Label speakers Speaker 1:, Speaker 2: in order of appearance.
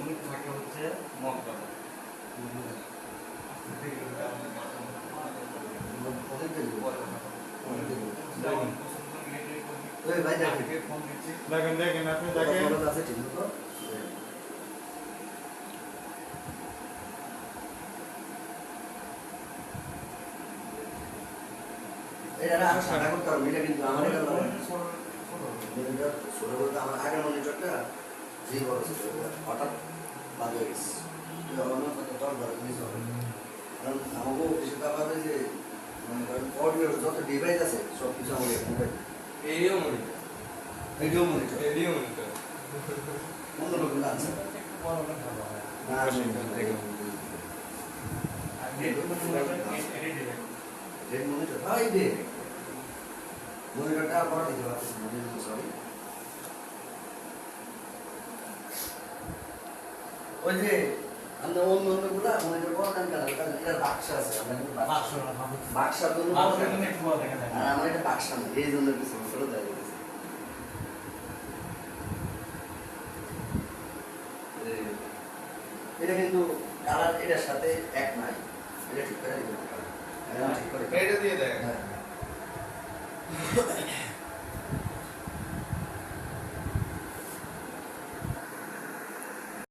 Speaker 1: unit থাকে হচ্ছে মকবরা দেখেন দেখেন আপনি দেখেন
Speaker 2: এটা আর সাদা করতে হবে এটা কিন্তু আমার এটা মনিটর ছোট বলতে আমার আগের মনিটরটা যে বড় ছিল হঠাৎ বাদ হয়ে গেছে কারণ আমাকে অফিসে ব্যাপার যে মনে করেন অডিওর যত ডিভাইস আছে সব কিছু আমাদের মোবাইল
Speaker 3: এরিও মনিটর
Speaker 2: অন্য লোকগুলো আছে না রেড মনিটর ভাই দে মনিটরটা বড় দিতে পারতেছি না সরি ওই যে আমরা অন্য অন্যগুলা মনিটর বড় দাম কেন এটা বাক্স আছে বাক্সের জন্য আর আমার এটা বাক্স না এই জন্য কিছু ছোট দেয় এটা কিন্তু কালার এটার সাথে এক নাই এটা ঠিক করে দিবেন
Speaker 3: এটা দিয়ে দেয়